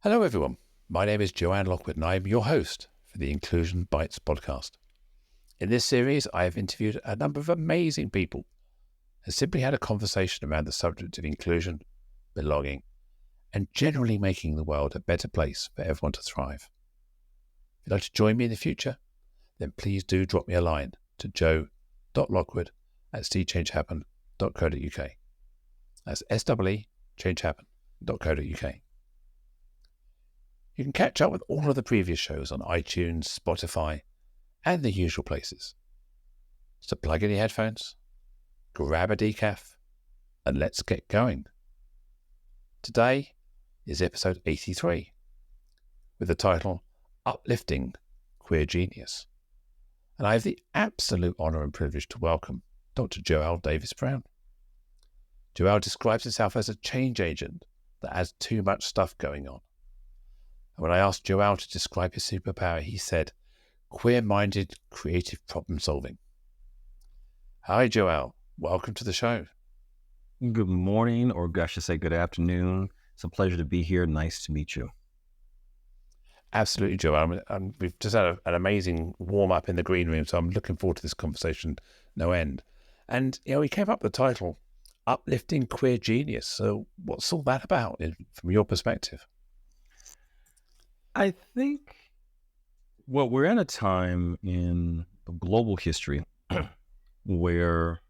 Hello everyone, my name is Joanne Lockwood and I am your host for the Inclusion Bites podcast. In this series, I have interviewed a number of amazing people and simply had a conversation around the subject of inclusion, belonging, and generally making the world a better place for everyone to thrive. If you'd like to join me in the future, then please do drop me a line to joe.lockwood@seechangehappen.co.uk. That's SEE changehappen.co.uk. You can catch up with all of the previous shows on iTunes, Spotify, and the usual places. So plug in your headphones, grab a decaf, and let's get going. Today is episode 83, with the title Uplifting Queer Genius. And I have the absolute honour and privilege to welcome Dr. Joelle Davis-Brown. Joelle describes herself as a change agent that has too much stuff going on. And when I asked Joelle to describe his superpower, he said, queer-minded creative problem solving. Hi, Joelle. Welcome to the show. Good morning, or I should say good afternoon. It's a pleasure to be here. Nice to meet you. Absolutely, Joelle. We've just had an amazing warm-up in the green room, so I'm looking forward to this conversation no end. And, we came up with the title, Uplifting Queer Genius. So what's all that about from your perspective? I think, we're at a time in global history where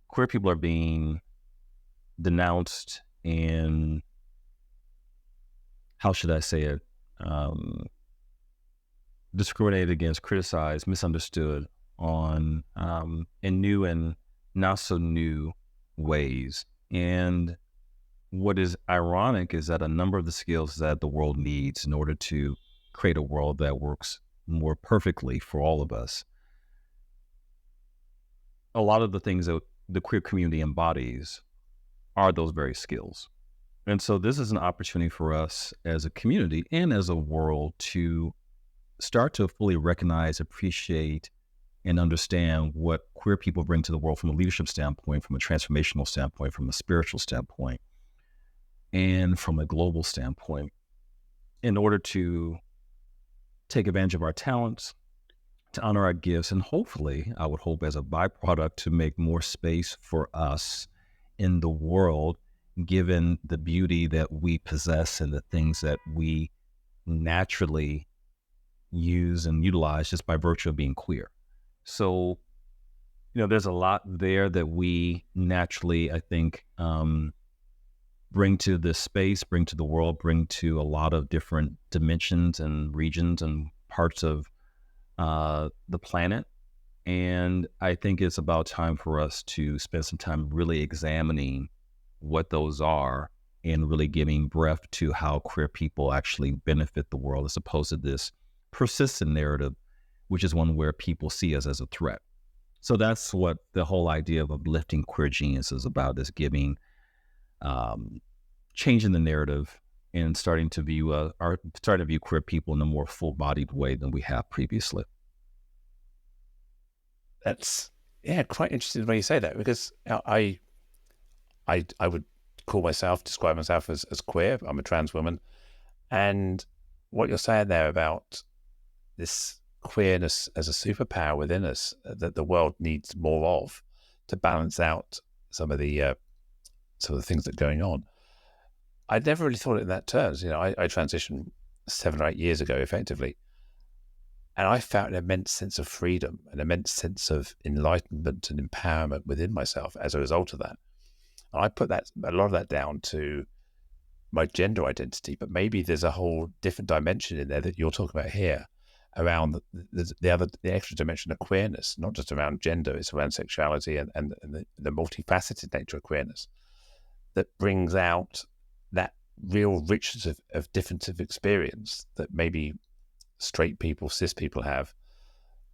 queer people are being denounced and, how should I say it, discriminated against, criticized, misunderstood on in new and not so new ways. And what is ironic is that a number of the skills that the world needs in order to create a world that works more perfectly for all of us, a lot of the things that the queer community embodies are those very skills. And so this is an opportunity for us as a community and as a world to start to fully recognize, appreciate, and understand what queer people bring to the world from a leadership standpoint, from a transformational standpoint, from a spiritual standpoint, and from a global standpoint, in order to take advantage of our talents, to honor our gifts, and hopefully, I would hope as a byproduct, to make more space for us in the world, given the beauty that we possess and the things that we naturally use and utilize just by virtue of being queer. So, there's a lot there that we naturally, I think, bring to this space, bring to the world, bring to a lot of different dimensions and regions and parts of the planet. And I think it's about time for us to spend some time really examining what those are and really giving breath to how queer people actually benefit the world, as opposed to this persistent narrative, which is one where people see us as a threat. So that's what the whole idea of uplifting queer genius is about, is giving changing the narrative and starting to view queer people in a more full-bodied way than we have previously. That's quite interesting the way you say that, because I would describe myself as queer. I'm a trans woman, and what you're saying there about this queerness as a superpower within us that the world needs more of to balance out some of the things that are going on. I'd never really thought it in that terms. I transitioned 7 or 8 years ago, effectively, and I felt an immense sense of freedom, an immense sense of enlightenment and empowerment within myself as a result of that. And I put a lot of that down to my gender identity, but maybe there's a whole different dimension in there that you're talking about here, around the extra dimension of queerness, not just around gender, it's around sexuality and the multifaceted nature of queerness that brings out that real richness of difference of experience that maybe straight people, cis people have,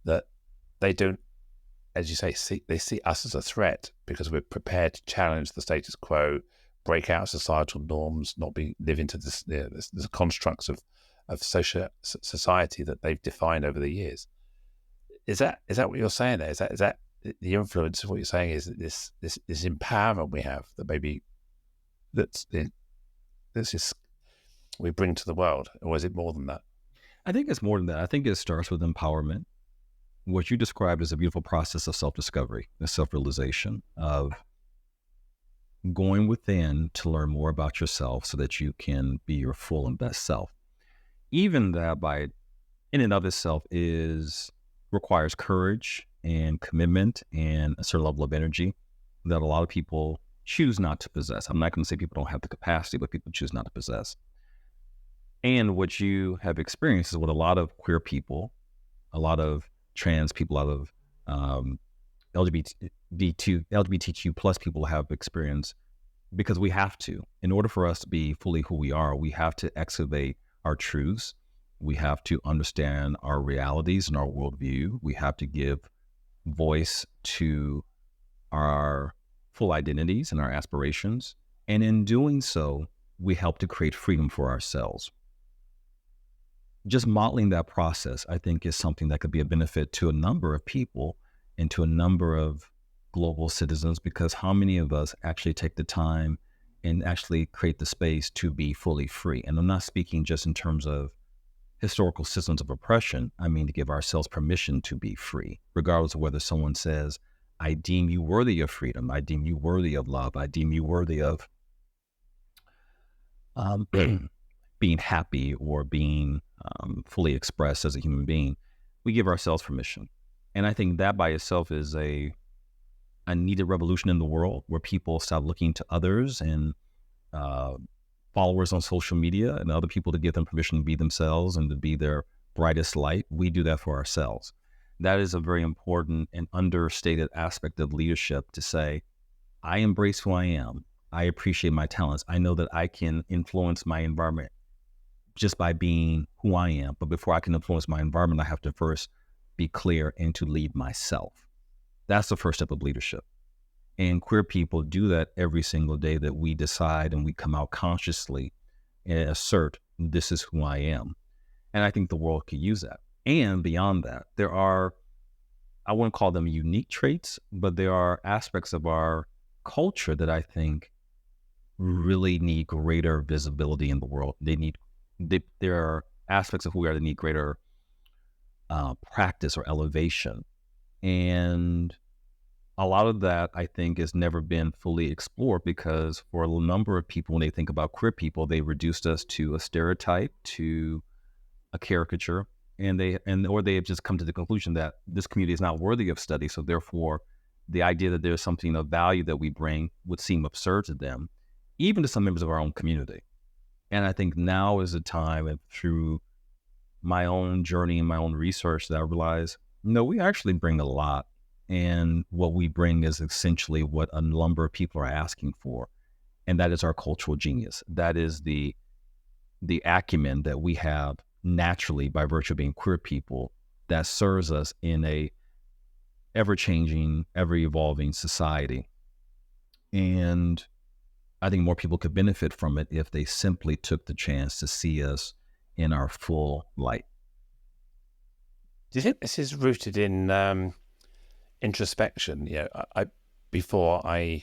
that they don't, as you say, they see us as a threat because we're prepared to challenge the status quo, break out societal norms, live into this constructs of society that they've defined over the years. Is that what you're saying there? Is that the influence of what you're saying? Is this empowerment we have that maybe that's just we bring to the world, or is it more than that? I think it's more than that. I think it starts with empowerment. What you described is a beautiful process of self-discovery, the self-realization of going within to learn more about yourself so that you can be your full and best self. Even that by in and of itself requires courage and commitment and a certain level of energy that a lot of people choose not to possess. I'm not going to say people don't have the capacity, but people choose not to possess. And what you have experienced is what a lot of queer people, a lot of trans people, a lot of LGBTQ plus people have experienced, because we have to. In order for us to be fully who we are, we have to excavate our truths. We have to understand our realities and our worldview. We have to give voice to our full identities and our aspirations. And in doing so, we help to create freedom for ourselves. Just modeling that process, I think, is something that could be a benefit to a number of people and to a number of global citizens, because how many of us actually take the time and actually create the space to be fully free? And I'm not speaking just in terms of historical systems of oppression. I mean, to give ourselves permission to be free, regardless of whether someone says, I deem you worthy of freedom. I deem you worthy of love. I deem you worthy of being happy or being fully expressed as a human being. We give ourselves permission. And I think that by itself is a needed revolution in the world, where people stop looking to others and followers on social media and other people to give them permission to be themselves and to be their brightest light. We do that for ourselves. That is a very important and understated aspect of leadership, to say, I embrace who I am. I appreciate my talents. I know that I can influence my environment just by being who I am. But before I can influence my environment, I have to first be clear and to lead myself. That's the first step of leadership. And queer people do that every single day, that we decide and we come out consciously and assert, this is who I am. And I think the world could use that. And beyond that, there are, I wouldn't call them unique traits, but there are aspects of our culture that I think really need greater visibility in the world. There are aspects of who we are that need greater practice or elevation. And a lot of that, I think, has never been fully explored, because for a number of people, when they think about queer people, they reduced us to a stereotype, to a caricature, or they have just come to the conclusion that this community is not worthy of study. So therefore, the idea that there's something of value that we bring would seem absurd to them, even to some members of our own community. And I think now is the time, and through my own journey and my own research, that I realize, no, we actually bring a lot. And what we bring is essentially what a number of people are asking for. And that is our cultural genius. That is the acumen that we have naturally by virtue of being queer people, that serves us in a ever-changing, ever-evolving society. And I think more people could benefit from it if they simply took the chance to see us in our full light. Do you think this is rooted in introspection? Before I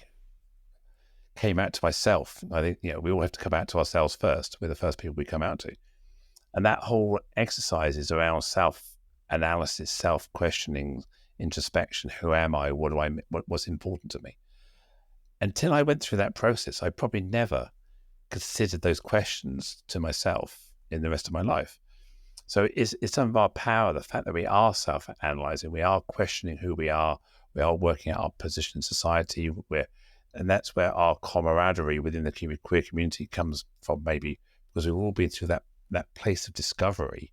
came out to myself, I think we all have to come out to ourselves first. We're the first people we come out to, and that whole exercise is around self-analysis, self-questioning, introspection. Who am I? What do I? What's important to me? Until I went through that process, I probably never considered those questions to myself in the rest of my life. So it's some of our power, the fact that we are self-analyzing, we are questioning who we are working out our position in society, and that's where our camaraderie within the queer community comes from, maybe because we've all been through that place of discovery.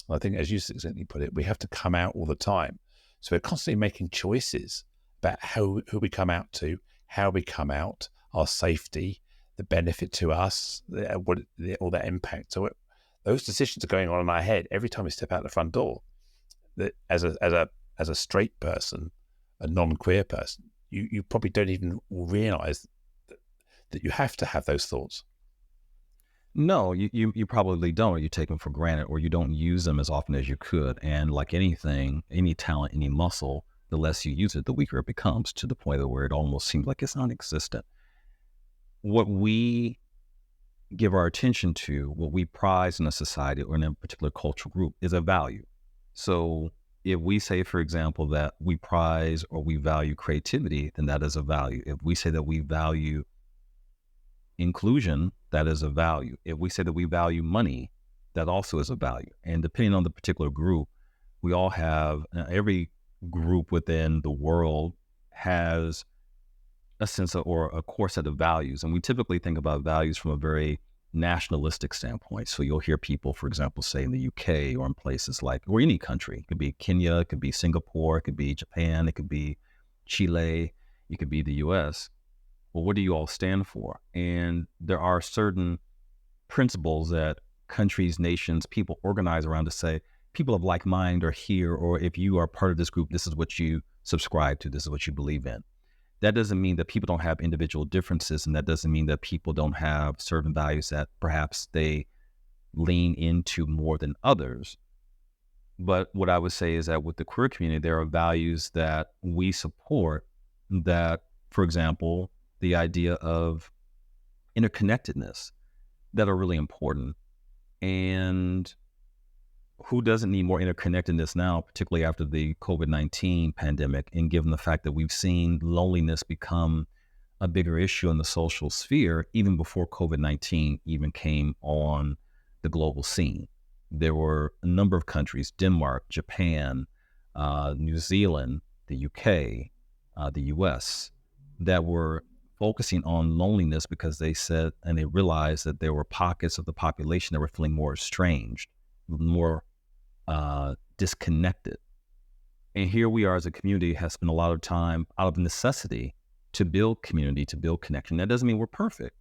And I think, as you succinctly put it, we have to come out all the time. So we're constantly making choices about who we come out to, how we come out, our safety, the benefit to us, all that impact. So those decisions are going on in our head every time we step out the front door. That as a straight person, a non-queer person, you probably don't even realize that you have to have those thoughts. No, you probably don't, or you take them for granted, or you don't use them as often as you could. And like anything, any talent, any muscle, the less you use it, the weaker it becomes, to the point where it almost seems like it's non-existent. What we give our attention to, what we prize in a society or in a particular cultural group, is a value. So if we say, for example, that we prize or we value creativity, then that is a value. If we say that we value inclusion, that is a value. If we say that we value money, that also is a value. And depending on the particular group, we all have, every group within the world has a sense of, or a core set of values. And we typically think about values from a very nationalistic standpoint. So you'll hear people, for example, say in the UK or in places like, or any country, it could be Kenya, it could be Singapore, it could be Japan, it could be Chile, it could be the US. Well, what do you all stand for? And there are certain principles that countries, nations, people organize around to say, people of like mind are here, or if you are part of this group, this is what you subscribe to, this is what you believe in. That doesn't mean that people don't have individual differences, and that doesn't mean that people don't have certain values that perhaps they lean into more than others. But what I would say is that with the queer community, there are values that we support that, for example, the idea of interconnectedness, that are really important. And who doesn't need more interconnectedness now, particularly after the COVID-19 pandemic, and given the fact that we've seen loneliness become a bigger issue in the social sphere, even before COVID-19 even came on the global scene. There were a number of countries, Denmark, Japan, New Zealand, the UK, the US, that were focusing on loneliness because they said, and they realized that there were pockets of the population that were feeling more estranged, more disconnected. And here we are as a community has spent a lot of time out of necessity to build community, to build connection. That doesn't mean we're perfect.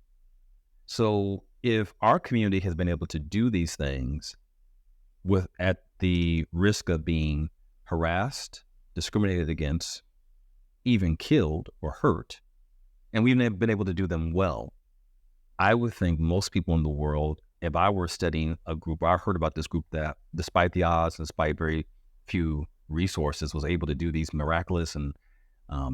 So if our community has been able to do these things with at the risk of being harassed, discriminated against, even killed or hurt, and we've been able to do them well, I would think most people in the world, if I were studying a group, I heard about this group that, despite the odds, despite very few resources, was able to do these miraculous and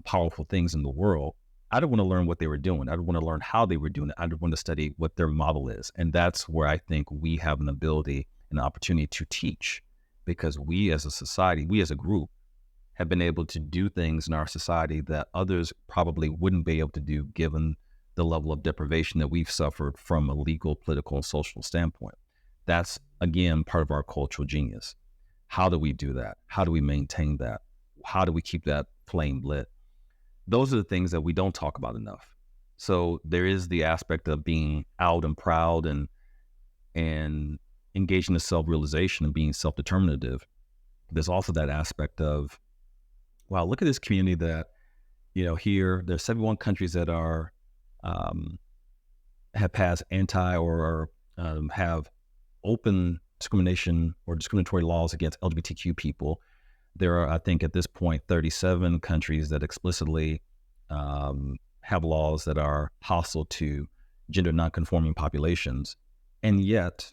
powerful things in the world, I'd want to learn what they were doing. I'd want to learn how they were doing it. I'd want to study what their model is. And that's where I think we have an ability, an opportunity to teach, because we as a society, we as a group, have been able to do things in our society that others probably wouldn't be able to do given the level of deprivation that we've suffered from a legal, political, and social standpoint. That's, again, part of our cultural genius. How do we do that? How do we maintain that? How do we keep that flame lit? Those are the things that we don't talk about enough. So there is the aspect of being out and proud and engaging in self-realization and being self-determinative. There's also that aspect of, wow, look at this community that, here, there's 71 countries that are have passed anti or have open discrimination or discriminatory laws against LGBTQ people. There are, I think, at this point, 37 countries that explicitly have laws that are hostile to gender nonconforming populations. And yet,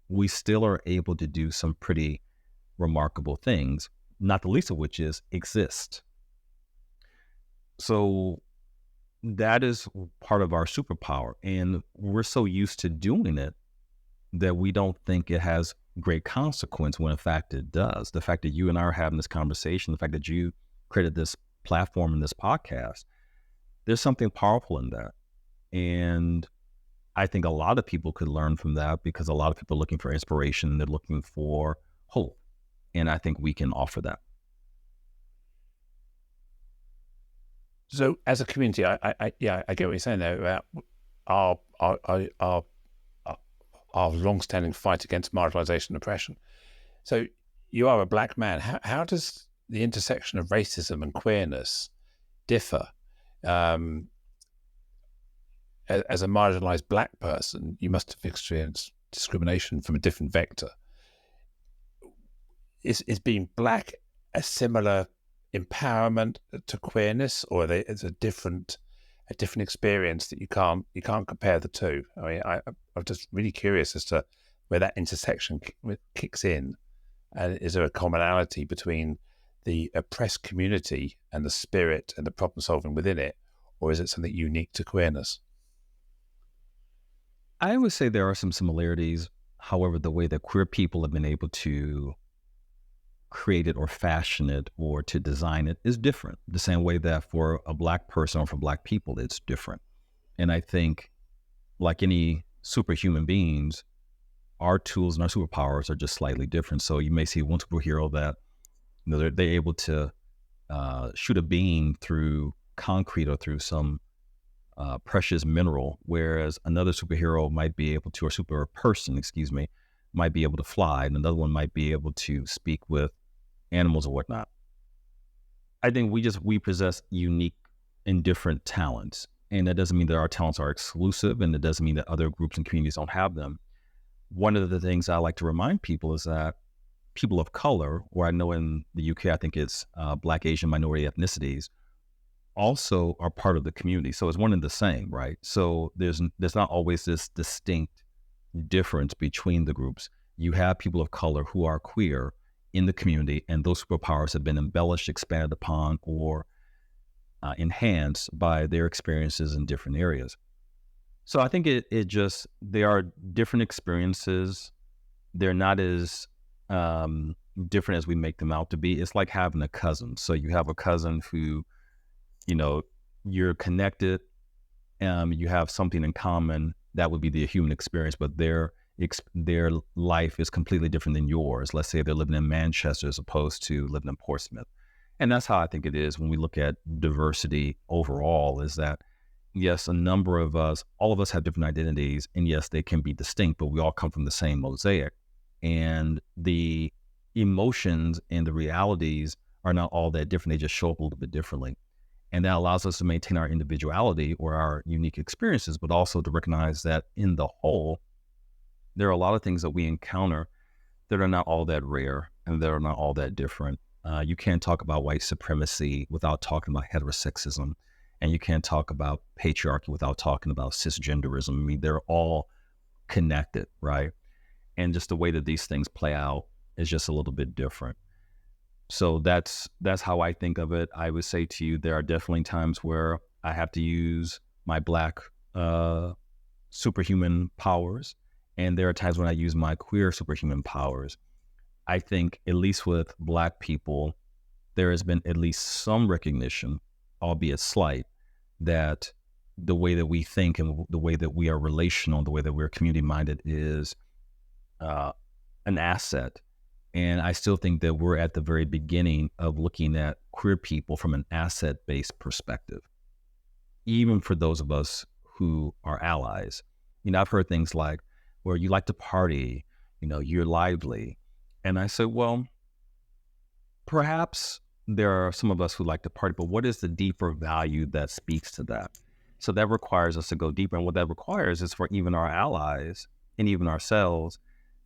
we still are able to do some pretty remarkable things, not the least of which is exist. So that is part of our superpower. And we're so used to doing it that we don't think it has great consequence when in fact it does. The fact that you and I are having this conversation, the fact that you created this platform and this podcast, there's something powerful in that. And I think a lot of people could learn from that, because a lot of people are looking for inspiration, they're looking for hope. And I think we can offer that. So, as a community, I get what you're saying there about our long-standing fight against marginalization and oppression. So, you are a Black man. How does the intersection of racism and queerness differ? As a marginalized Black person, you must have experienced discrimination from a different vector. Is being Black a similar empowerment to queerness, or is a different experience that you can't compare the two? I mean, I'm just really curious as to where that intersection kicks in, and is there a commonality between the oppressed community and the spirit and the problem solving within it, or is it something unique to queerness? I would say there are some similarities. However, the way that queer people have been able to create it or fashion it or to design it is different. The same way that for a Black person or for Black people, it's different. And I think, like any superhuman beings, our tools and our superpowers are just slightly different. So you may see one superhero that, they're able to shoot a beam through concrete or through some precious mineral, whereas another superhero might be able to, or super person, excuse me, might be able to fly, and another one might be able to speak with animals or whatnot. I think we possess unique and different talents, and that doesn't mean that our talents are exclusive, and it doesn't mean that other groups and communities don't have them. One of the things I like to remind people is that people of color, or I know in the UK, I think it's Black, Asian, minority ethnicities, also are part of the community. So it's one and the same, right? So there's not always this distinct difference between the groups. You have people of color who are queer in the community, and those superpowers have been embellished, expanded upon, or enhanced by their experiences in different areas. So I think it just, they are different experiences. They're not as different as we make them out to be. It's like having a cousin. So you have a cousin who, you know, you're connected, you have something in common. That would be the human experience, but their life is completely different than yours. Let's say they're living in Manchester as opposed to living in Portsmouth. And that's how I think it is when we look at diversity overall, is that, yes, a number of us, all of us have different identities, and yes, they can be distinct, but we all come from the same mosaic. And the emotions and the realities are not all that different. They just show up a little bit differently. And that allows us to maintain our individuality or our unique experiences, but also to recognize that in the whole, there are a lot of things that we encounter that are not all that rare and that are not all that different. You can't talk about white supremacy without talking about heterosexism. And you can't talk about patriarchy without talking about cisgenderism. I mean, they're all connected, right? And just the way that these things play out is just a little bit different. So that's how I think of it. I would say to you, there are definitely times where I have to use my Black superhuman powers, and there are times when I use my queer superhuman powers. I think, at least with Black people, there has been at least some recognition, albeit slight, that the way that we think and the way that we are relational, the way that we're community minded is an asset. And I still think that we're at the very beginning of looking at queer people from an asset-based perspective, even for those of us who are allies. I've heard things like, well, you like to party, you're lively. And I said, well, perhaps there are some of us who like to party, but what is the deeper value that speaks to that? So that requires us to go deeper. And what that requires is for even our allies and even ourselves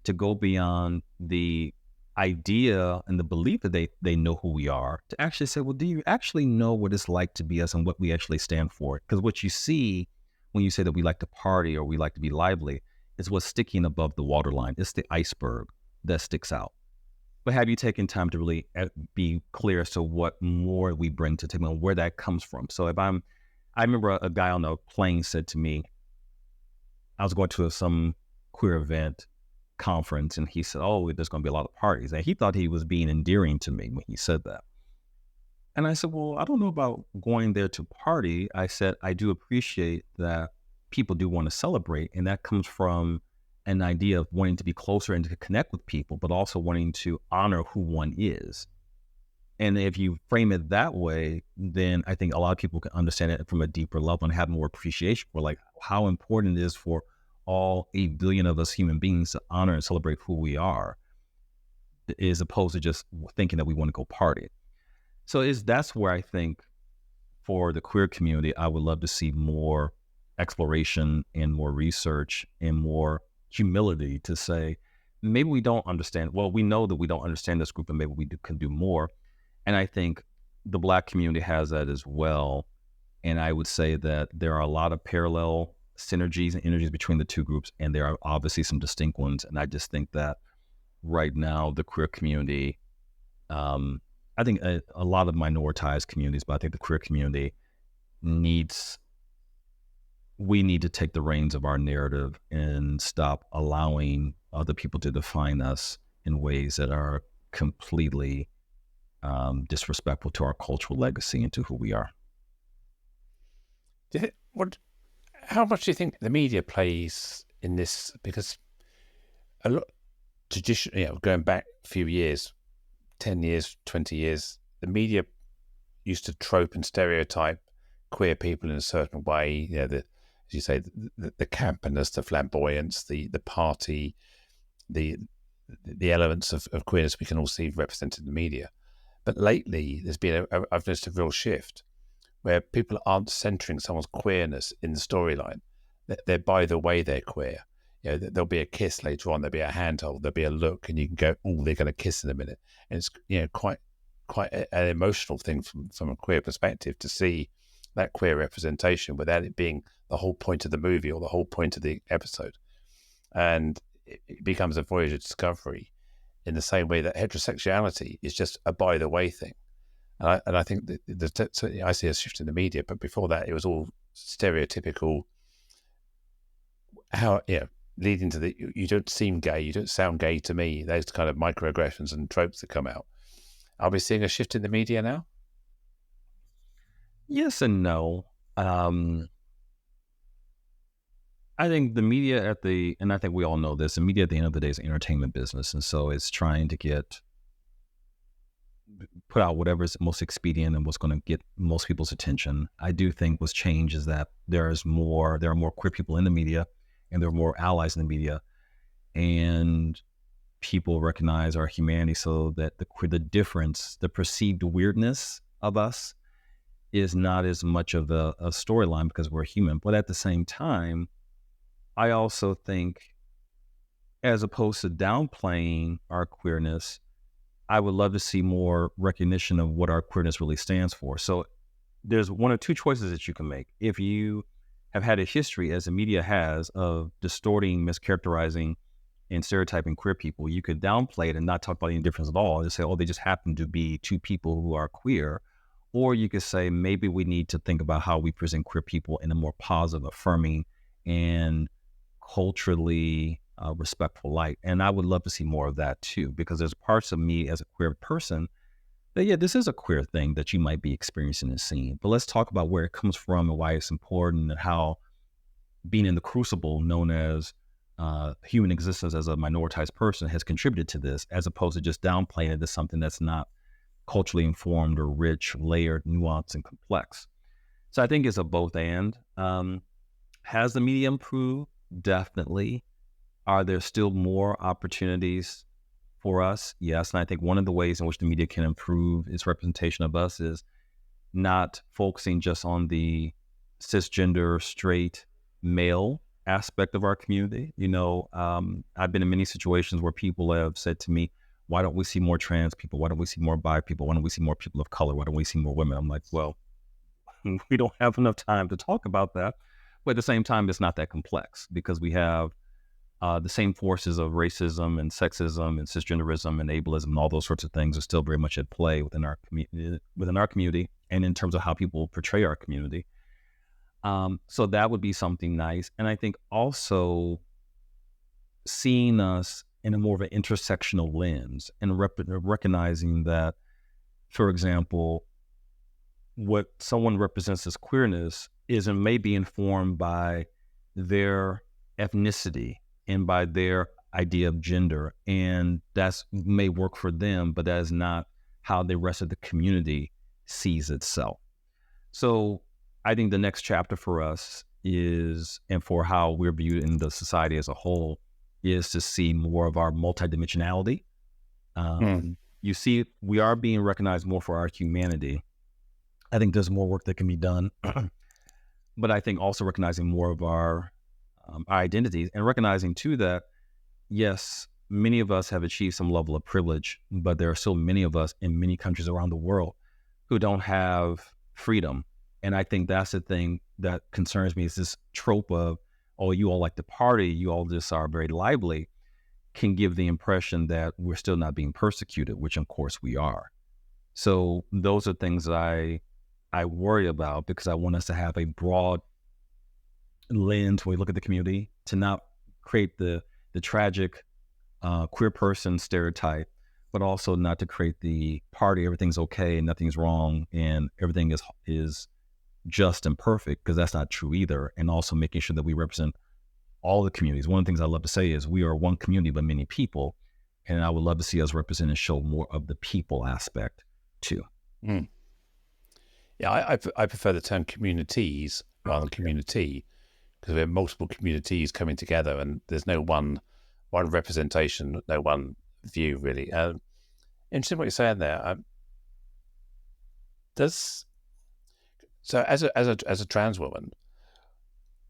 to go beyond the idea and the belief that they know who we are, to actually say, well, do you actually know what it's like to be us and what we actually stand for? Because what you see when you say that we like to party or we like to be lively is what's sticking above the waterline. It's the iceberg that sticks out. But have you taken time to really be clear as to what more we bring to the table and where that comes from? So I remember a guy on the plane said to me, I was going to some queer event conference, and he said, oh, there's going to be a lot of parties. And he thought he was being endearing to me when he said that. And I said, well, I don't know about going there to party. I said, I do appreciate that people do want to celebrate. And that comes from an idea of wanting to be closer and to connect with people, but also wanting to honor who one is. And if you frame it that way, then I think a lot of people can understand it from a deeper level and have more appreciation for like how important it is for all 8 billion of us human beings to honor and celebrate who we are, as opposed to just thinking that we want to go party. So that's where I think for the queer community, I would love to see more exploration and more research and more humility to say, maybe we don't understand. Well, we know that we don't understand this group, and maybe can do more. And I think the Black community has that as well. And I would say that there are a lot of parallel synergies and energies between the two groups, and there are obviously some distinct ones. And I just think that right now, the queer community, I think a lot of minoritized communities, but I think the queer community needs we need to take the reins of our narrative and stop allowing other people to define us in ways that are completely disrespectful to our cultural legacy and to who we are. How much do you think the media plays in this? Because a lot traditionally, going back a few years, 10 years, 20 years, the media used to trope and stereotype queer people in a certain way. As you say, the campiness, the flamboyance, the party, the elements of queerness we can all see represented in the media. But lately, there's been I've noticed a real shift where people aren't centering someone's queerness in the storyline. They're by the way they're queer. There'll be a kiss later on, there'll be a handhold, there'll be a look, and you can go, oh, they're going to kiss in a minute. And it's quite an emotional thing from a queer perspective to see that queer representation without it being the whole point of the movie or the whole point of the episode. And it becomes a voyage of discovery in the same way that heterosexuality is just a by the way thing. And I think that I see a shift in the media, but before that, it was all stereotypical. Leading to you don't seem gay, you don't sound gay to me. Those kind of microaggressions and tropes that come out. Are we seeing a shift in the media now? Yes and no. I think the media and I think we all know this, the media at the end of the day is an entertainment business. And so it's trying to put out whatever is most expedient and what's going to get most people's attention. I do think what's changed is that there are more queer people in the media, and there are more allies in the media, and people recognize our humanity, so that the difference, the perceived weirdness of us is not as much of a storyline because we're human. But at the same time, I also think, as opposed to downplaying our queerness, I would love to see more recognition of what our queerness really stands for. So there's one or two choices that you can make. If you have had a history, as the media has, of distorting, mischaracterizing, and stereotyping queer people, you could downplay it and not talk about any difference at all. Just say, oh, they just happen to be two people who are queer. Or you could say, maybe we need to think about how we present queer people in a more positive, affirming, and culturally respectful light. And I would love to see more of that too, because there's parts of me as a queer person that, yeah, this is a queer thing that you might be experiencing and seeing. But let's talk about where it comes from and why it's important, and how being in the crucible known as human existence as a minoritized person has contributed to this, as opposed to just downplaying it as something that's not culturally informed or rich, layered, nuanced, and complex. So I think it's a both and. Has the media improved? Definitely. Are there still more opportunities for us? Yes. And I think one of the ways in which the media can improve its representation of us is not focusing just on the cisgender, straight, male aspect of our community. I've been in many situations where people have said to me, why don't we see more trans people? Why don't we see more bi people? Why don't we see more people of color? Why don't we see more women? I'm like, well, we don't have enough time to talk about that. But at the same time, it's not that complex, because we have the same forces of racism and sexism and cisgenderism and ableism and all those sorts of things are still very much at play within our community, and in terms of how people portray our community. So that would be something nice. And I think also seeing us in a more of an intersectional lens, and recognizing that, for example, what someone represents as queerness may be informed by their ethnicity and by their idea of gender, and that may work for them, but that is not how the rest of the community sees itself. So I think the next chapter for us is, and for how we're viewed in the society as a whole, is to see more of our multidimensionality. You see, we are being recognized more for our humanity. I think there's more work that can be done, but I think also recognizing more of our identities, and recognizing too that, yes, many of us have achieved some level of privilege, but there are still many of us in many countries around the world who don't have freedom. And I think that's the thing that concerns me, is this trope of, oh, you all like to party, you all just are very lively, can give the impression that we're still not being persecuted, which of course we are. So those are things that I worry about, because I want us to have a broad lens when we look at the community, to not create the tragic queer person stereotype, but also not to create the party, everything's okay and nothing's wrong and everything is just and perfect, because that's not true either. And also making sure that we represent all the communities. One of the things I love to say is we are one community, but many people. And I would love to see us represent and show more of the people aspect too. Mm. Yeah, I prefer the term communities rather than community, because we have multiple communities coming together, and there's no one representation, no one view really. Interesting what you're saying there. Does so as a trans woman,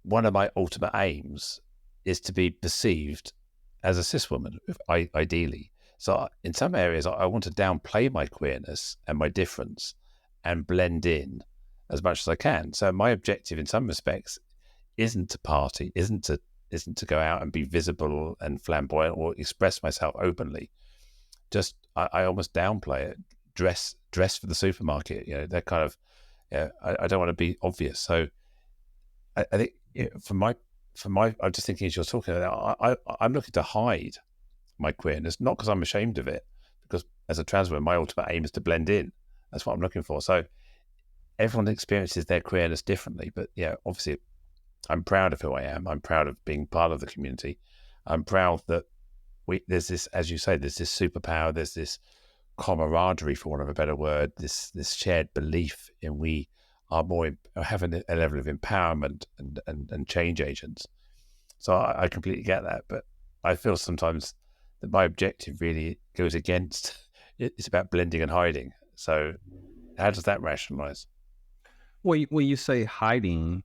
one of my ultimate aims is to be perceived as a cis woman, ideally. So in some areas, I want to downplay my queerness and my difference and blend in as much as I can. So my objective in some respects isn't to party, isn't to go out and be visible and flamboyant or express myself openly. Just I almost downplay it, dress for the supermarket, that kind of, I don't want to be obvious. So I think for my, I'm just thinking as you're talking about that, I'm looking to hide my queerness, not because I'm ashamed of it, because as a trans woman, my ultimate aim is to blend in. That's what I'm looking for. So everyone experiences their queerness differently, but obviously I'm proud of who I am. I'm proud of being part of the community. I'm proud that there's this, as you say, there's this superpower, there's this camaraderie, for want of a better word, this shared belief in we are more having a level of empowerment and change agents. So I completely get that, but I feel sometimes that my objective really goes against. It's about blending and hiding. So how does that rationalize? Well, when you say hiding,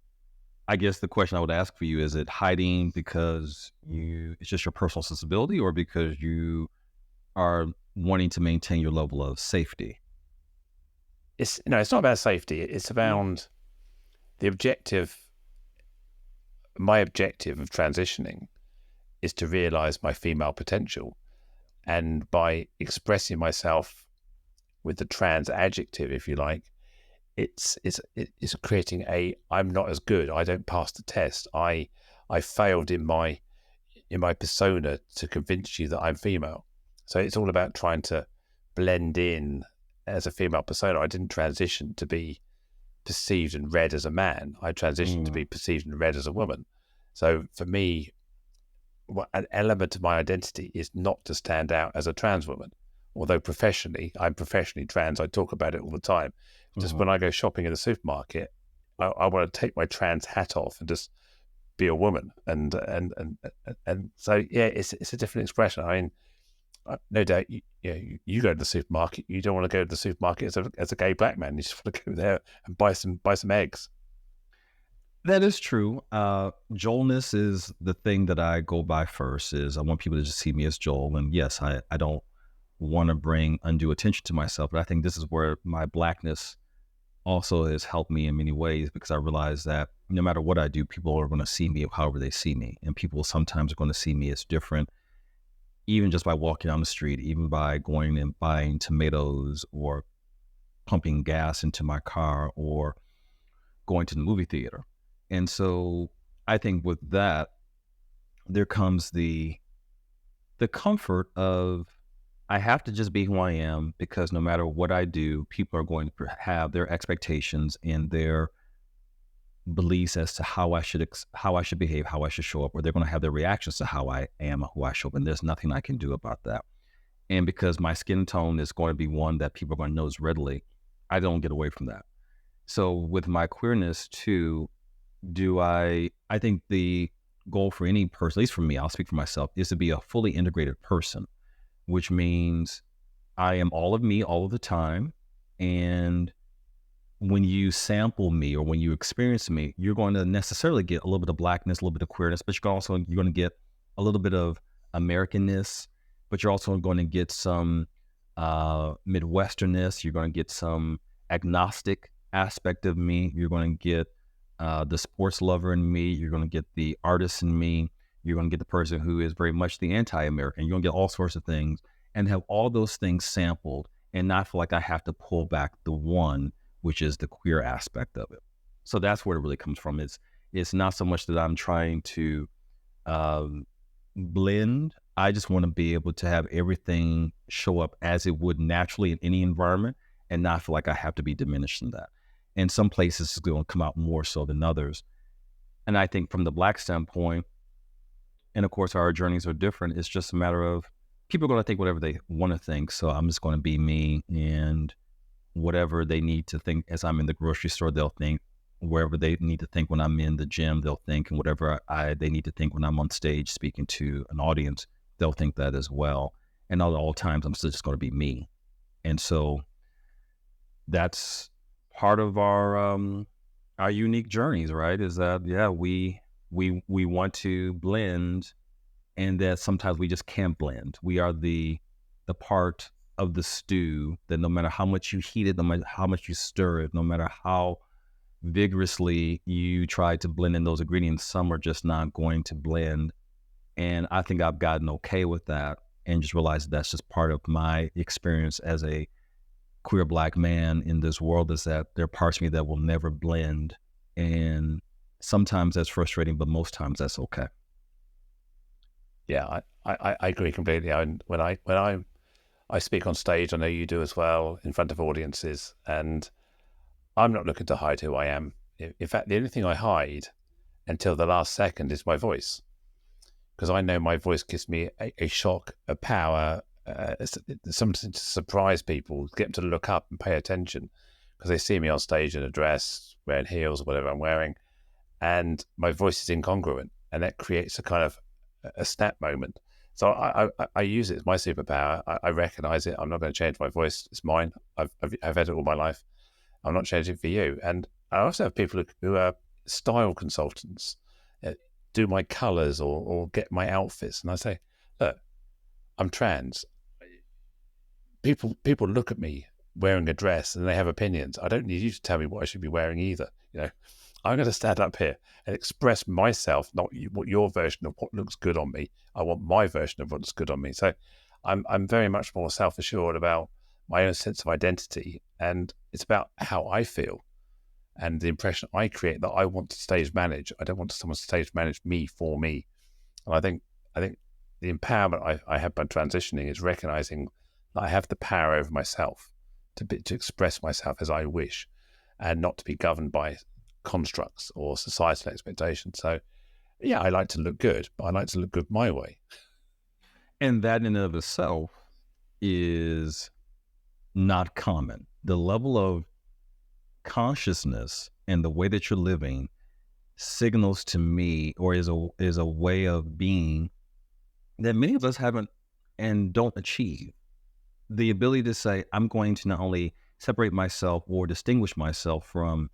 I guess the question I would ask for you, is it hiding because it's just your personal sensibility, or because you are wanting to maintain your level of safety? It's it's not about safety. It's about the objective. My objective of transitioning is to realize my female potential, and by expressing myself with the trans adjective, if you like, it's creating I'm not as good. I don't pass the test. I failed in my persona to convince you that I'm female. So it's all about trying to blend in as a female persona. I didn't transition to be perceived and read as a man. I transitioned to be perceived and read as a woman. So for me, an element of my identity is not to stand out as a trans woman. Although I'm professionally trans, I talk about it all the time. Just when I go shopping in the supermarket, I want to take my trans hat off and just be a woman. And so it's a different expression. I mean, no doubt, you go to the supermarket. You don't want to go to the supermarket as a gay black man. You just want to go there and buy some eggs. That is true. Joelness is the thing that I go by first. Is I want people to just see me as Joel. And yes, I don't want to bring undue attention to myself, but I think this is where my blackness also has helped me in many ways, because I realize that no matter what I do, people are going to see me however they see me. And people sometimes are going to see me as different, even just by walking down the street, even by going and buying tomatoes or pumping gas into my car or going to the movie theater. And so I think with that, there comes the comfort of, I have to just be who I am, because no matter what I do, people are going to have their expectations and their beliefs as to how I should behave, how I should show up, or they're going to have their reactions to how I am or who I show up. And there's nothing I can do about that. And because my skin tone is going to be one that people are going to notice readily, I don't get away from that. So with my queerness too, I think the goal for any person, at least for me, I'll speak for myself, is to be a fully integrated person, which means I am all of me all of the time. And when you sample me or when you experience me, you're going to necessarily get a little bit of blackness, a little bit of queerness, but you're going to get a little bit of Americanness, but you're also going to get some Midwesternness. You're going to get some agnostic aspect of me. You're going to get the sports lover in me. You're going to get the artist in me. You're going to get the person who is very much the anti-American. You're going to get all sorts of things, and have all those things sampled and not feel like I have to pull back the one, which is the queer aspect of it. So that's where it really comes from. It's It's not so much that I'm trying to um, blend. I just want to be able to have everything show up as it would naturally in any environment and not feel like I have to be diminished in that. And some places it's going to come out more so than others. And I think from the Black standpoint, and of course our journeys are different, it's just a matter of people are going to think whatever they want to think. So I'm just going to be me, and whatever they need to think as I'm in the grocery store, they'll think. Wherever they need to think when I'm in the gym, they'll think. And whatever they need to think when I'm on stage speaking to an audience, they'll think that as well. And at all times, I'm still just going to be me. And so that's part of our unique journeys, right? Is that, yeah, we want to blend, and that sometimes we just can't blend. We are the part of the stew that no matter how much you heat it, no matter how much you stir it, no matter how vigorously you try to blend in those ingredients, some are just not going to blend. And I think I've gotten okay with that and just realized that's just part of my experience as a queer Black man in this world, is that there are parts of me that will never blend. And sometimes that's frustrating, but most times that's okay. Yeah, I agree completely. I speak on stage, I know you do as well, in front of audiences, and I'm not looking to hide who I am. In fact, the only thing I hide until the last second is my voice, because I know my voice gives me a shock, a power, something to surprise people, get them to look up and pay attention, because they see me on stage in a dress, wearing heels or whatever I'm wearing, and my voice is incongruent, and that creates a kind of a snap moment. So I use it as my superpower. I recognize it. I'm not going to change my voice. It's mine. I've had it all my life. I'm not changing for you. And I also have people who are style consultants, do my colors or get my outfits. And I say, look, I'm trans. People look at me wearing a dress and they have opinions. I don't need you to tell me what I should be wearing either. I'm going to stand up here and express myself, not what your version of what looks good on me. I want my version of what looks good on me. So I'm very much more self-assured about my own sense of identity, and it's about how I feel and the impression I create that I want to stage manage. I don't want someone to stage manage me for me. And I think the empowerment I have by transitioning is recognizing that I have the power over myself to express myself as I wish, and not to be governed by constructs or societal expectations. So yeah, I like to look good, but I like to look good my way. And that in and of itself is not common. The level of consciousness and the way that you're living signals to me, or is a way of being that many of us haven't and don't achieve. The ability to say, I'm going to not only separate myself or distinguish myself from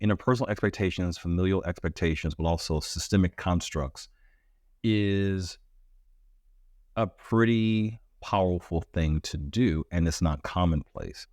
interpersonal expectations, familial expectations, but also systemic constructs, is a pretty powerful thing to do, and it's not commonplace.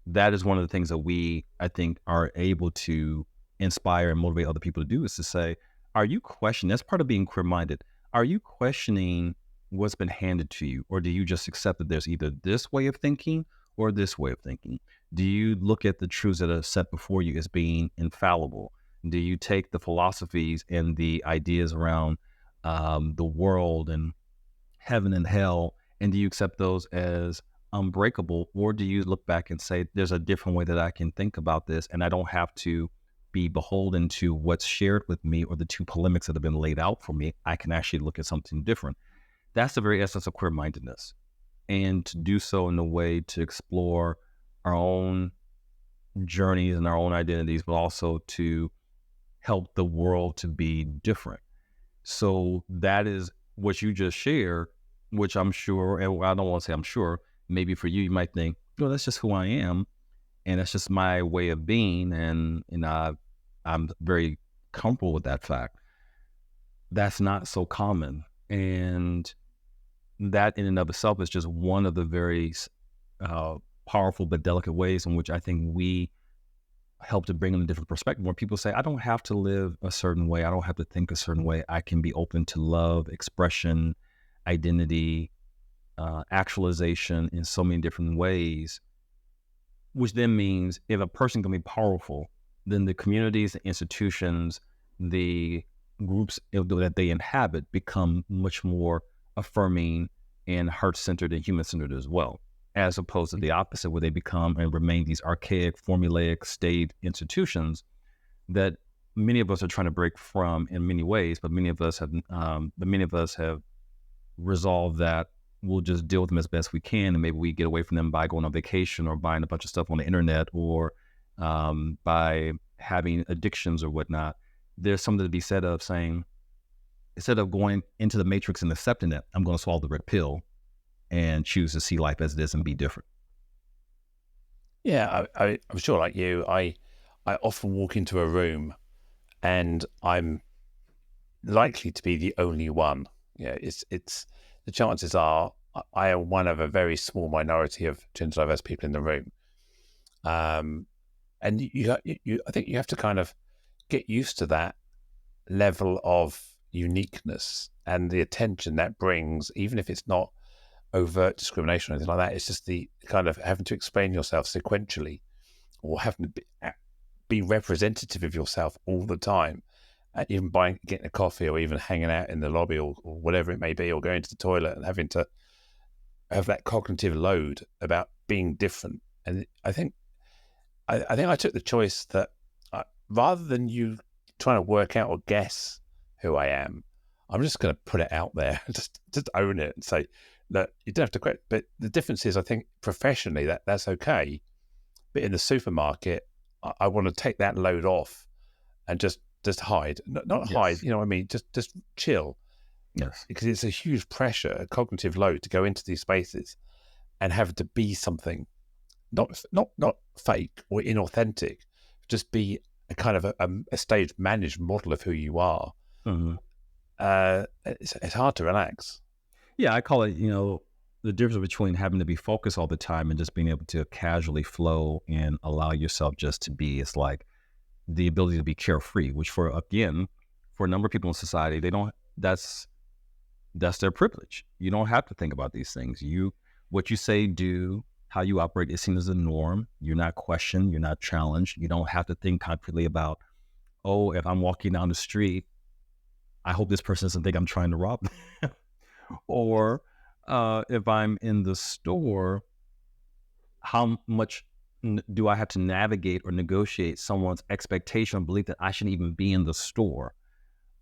That is one of the things that we, I think, are able to inspire and motivate other people to do, is to say, are you questioning, that's part of being queer-minded, are you questioning what's been handed to you, or do you just accept that there's either this way of thinking or this way of thinking? Do you look at the truths that are set before you as being infallible? Do you take the philosophies and the ideas around the world and heaven and hell, and do you accept those as unbreakable, or do you look back and say, there's a different way that I can think about this, and I don't have to be beholden to what's shared with me or the two polemics that have been laid out for me. I can actually look at something different. That's the very essence of queer-mindedness, and to do so in a way to explore our own journeys and our own identities, but also to help the world to be different. So that is what you just shared, which I'm sure, and I don't want to say I'm sure, maybe for you, you might think, well, that's just who I am, and that's just my way of being, and I'm very comfortable with that fact. That's not so common, and that in and of itself is just one of the very powerful but delicate ways in which I think we help to bring in a different perspective, where people say, I don't have to live a certain way. I don't have to think a certain way. I can be open to love, expression, identity, actualization in so many different ways, which then means if a person can be powerful, then the communities, the institutions, the groups that they inhabit become much more affirming and heart-centered and human-centered as well, as opposed to the opposite, where they become and remain these archaic, formulaic state institutions that many of us are trying to break from in many ways, but many of us have resolved that we'll just deal with them as best we can, and maybe we get away from them by going on vacation or buying a bunch of stuff on the internet or by having addictions or whatnot. There's something to be said of saying, instead of going into the matrix and accepting that, I'm going to swallow the red pill and choose to see life as it is and be different. Yeah, I'm sure, like you, I often walk into a room and I'm likely to be the only one. Yeah, it's the chances are I am one of a very small minority of gender diverse people in the room. And I think you have to kind of get used to that level of uniqueness and the attention that brings, even if it's not overt discrimination or anything like that. It's just the kind of having to explain yourself sequentially, or having to be representative of yourself all the time, even getting a coffee or even hanging out in the lobby or whatever it may be, or going to the toilet and having to have that cognitive load about being different. And I took the choice that rather than you trying to work out or guess who I am, I'm just going to put it out there, just own it and say, look, you don't have to quit. But the difference is, I think professionally that's okay. But in the supermarket, I want to take that load off and just hide, not hide, Yes. you know what I mean? Just chill, Yes. because it's a huge pressure, a cognitive load to go into these spaces and have to be something, not fake or inauthentic, just be a kind of a stage managed model of who you are. Mm-hmm. It's hard to relax. Yeah, I call it, the difference between having to be focused all the time and just being able to casually flow and allow yourself just to be. It's like the ability to be carefree, which for a number of people in society, they don't, that's their privilege. You don't have to think about these things. What you say, do, how you operate is seen as a norm. You're not questioned. You're not challenged. You don't have to think concretely about, oh, if I'm walking down the street, I hope this person doesn't think I'm trying to rob them. Or if I'm in the store, how much do I have to navigate or negotiate someone's expectation or belief that I shouldn't even be in the store?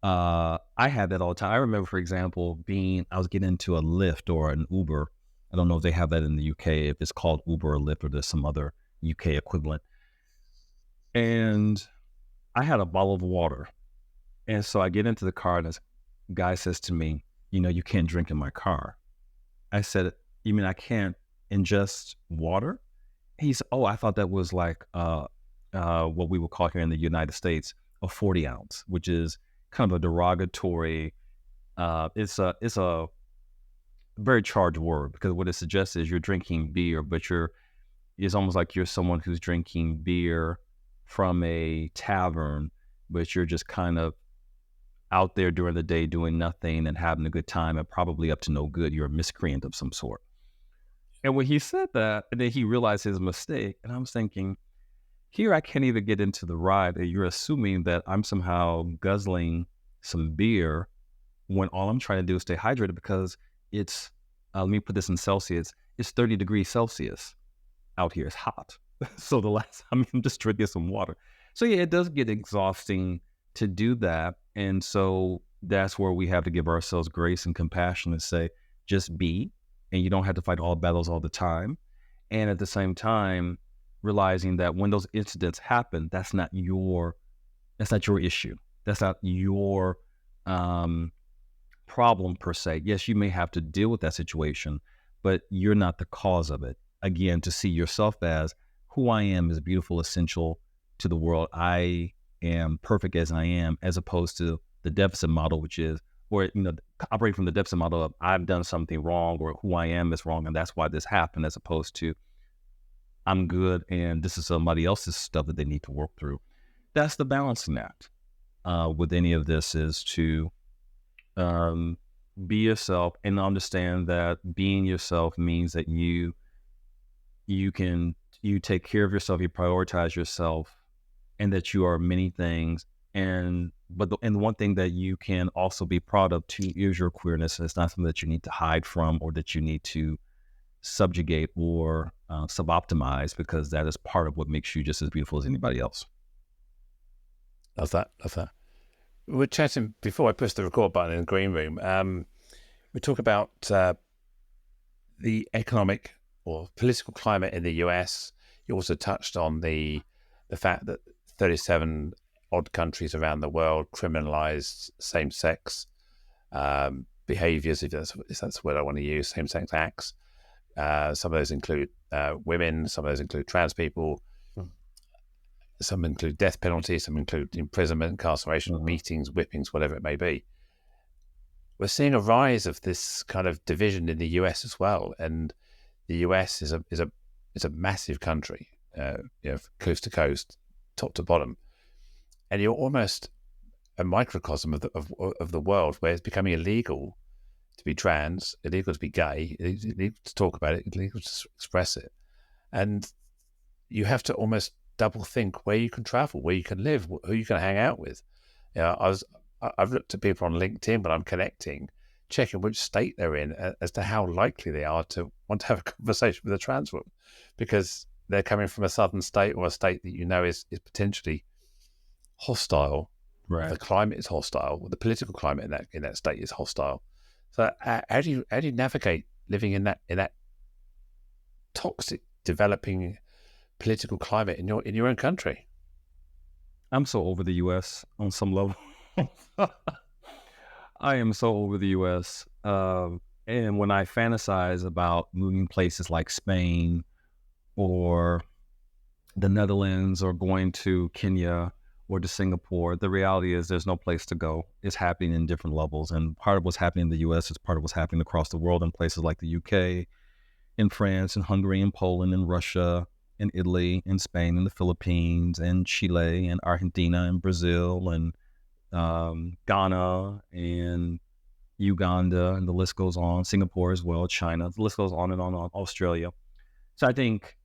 I have that all the time. I remember, for example, I was getting into a Lyft or an Uber. I don't know if they have that in the UK, if it's called Uber or Lyft or there's some other UK equivalent. And I had a bottle of water. And so I get into the car and this guy says to me, you can't drink in my car. I said, you mean I can't ingest water? He said, oh, I thought that was like what we would call here in the United States a 40 ounce, which is kind of a derogatory, it's a very charged word, because what it suggests is you're drinking beer, but it's almost like you're someone who's drinking beer from a tavern, but you're just kind of out there during the day doing nothing and having a good time and probably up to no good. You're a miscreant of some sort. And when he said that, and then he realized his mistake, and I'm thinking, here I can't even get into the ride, and you're assuming that I'm somehow guzzling some beer when all I'm trying to do is stay hydrated, because it's, let me put this in Celsius, it's 30 degrees Celsius out here. It's hot. So the last time I'm just drinking some water. So yeah, it does get exhausting to do that. And so that's where we have to give ourselves grace and compassion and say, just be, and you don't have to fight all battles all the time. And at the same time, realizing that when those incidents happen, that's not your issue. That's not your problem per se. Yes, you may have to deal with that situation, but you're not the cause of it. Again, to see yourself as who I am is beautiful, essential to the world. I am perfect as I am, as opposed to the deficit model, which is, or operate from the deficit model of I've done something wrong or who I am is wrong and that's why this happened, as opposed to I'm good and this is somebody else's stuff that they need to work through. That's the balancing act with any of this, is to be yourself and understand that being yourself means that you take care of yourself, you prioritize yourself, and that you are many things. And the one thing that you can also be proud of too is your queerness. And it's not something that you need to hide from or that you need to subjugate or suboptimize, because that is part of what makes you just as beautiful as anybody else. Love that. Love that. We were chatting before I pushed the record button in the green room. We talk about the economic or political climate in the US. You also touched on the fact that 37 odd countries around the world criminalized same-sex behaviors, if that's the word I want to use, same-sex acts. Some of those include women, some of those include trans people, some include death penalty, some include imprisonment, incarceration, beatings, whippings, whatever it may be. We're seeing a rise of this kind of division in the US as well, and the US is a massive country, coast to coast, top to bottom, and you're almost a microcosm of the world, where it's becoming illegal to be trans, illegal to be gay, illegal to talk about it, illegal to express it, and you have to almost double think where you can travel, where you can live, who you can hang out with. I've looked at people on LinkedIn when I'm connecting, checking which state they're in as to how likely they are to want to have a conversation with a trans woman, because they're coming from a southern state or a state that is potentially hostile. Right. The climate is hostile. The political climate in that state is hostile. So how do you navigate living in that toxic, developing political climate in your own country? I'm so over the US on some level. I am so over the US. And when I fantasize about moving places like Spain or the Netherlands or going to Kenya or to Singapore, the reality is there's no place to go. It's happening in different levels. And part of what's happening in the US is part of what's happening across the world in places like the UK, in France, and Hungary, and Poland, and Russia, and Italy, and Spain, and the Philippines, and Chile, and Argentina, and Brazil, and Ghana, and Uganda, and the list goes on. Singapore as well, China, the list goes on and on, Australia. So I think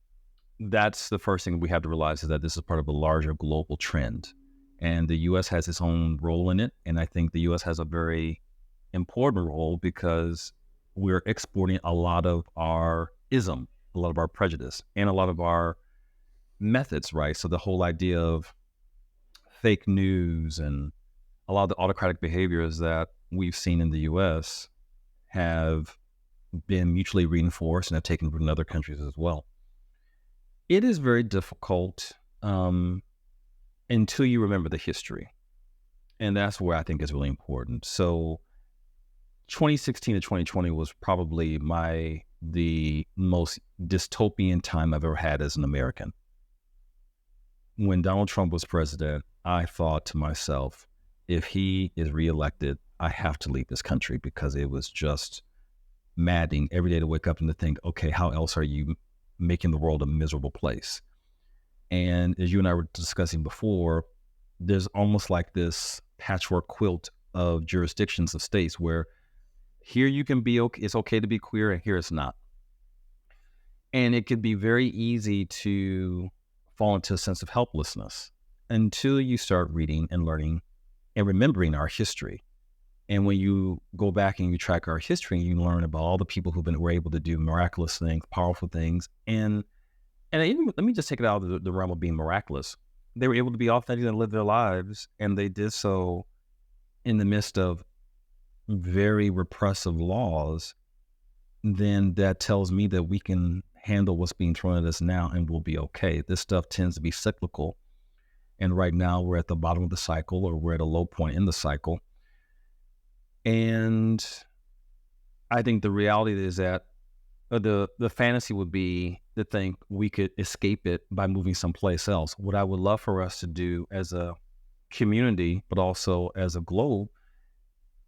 that's the first thing we have to realize, is that this is part of a larger global trend. And the U.S. has its own role in it. And I think the U.S. has a very important role, because we're exporting a lot of our ism, a lot of our prejudice, and a lot of our methods, right? So the whole idea of fake news and a lot of the autocratic behaviors that we've seen in the U.S. have been mutually reinforced and have taken root in other countries as well. It is very difficult until you remember the history. And that's where I think is really important. So 2016 to 2020 was probably the most dystopian time I've ever had as an American. When Donald Trump was president, I thought to myself, if he is reelected, I have to leave this country, because it was just maddening every day to wake up and to think, okay, how else are you making the world a miserable place? And as you and I were discussing before, there's almost like this patchwork quilt of jurisdictions of states where here you can be okay, it's okay to be queer, and here it's not. And it could be very easy to fall into a sense of helplessness until you start reading and learning and remembering our history. And when you go back and you track our history, you learn about all the people were able to do miraculous things, powerful things. And even, let me just take it out of the realm of being miraculous. They were able to be authentic and live their lives, and they did so in the midst of very repressive laws. Then that tells me that we can handle what's being thrown at us now, and we'll be okay. This stuff tends to be cyclical. And right now we're at the bottom of the cycle, or we're at a low point in the cycle. And I think the reality is that the fantasy would be to think we could escape it by moving someplace else. What I would love for us to do as a community, but also as a globe,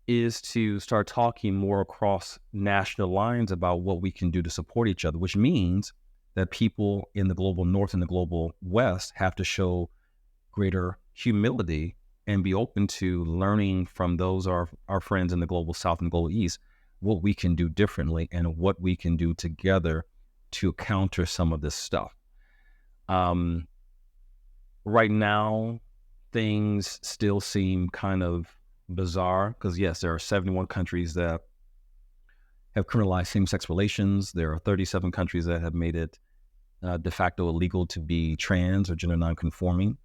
is to start talking more across national lines about what we can do to support each other, which means that people in the global north and the global west have to show greater humility and be open to learning from those our friends in the global south and global east, what we can do differently and what we can do together to counter some of this stuff. And Right now, things still seem kind of bizarre because, yes, there are 71 countries that have criminalized same-sex relations. There are 37 countries that have made it de facto illegal to be trans or gender nonconforming.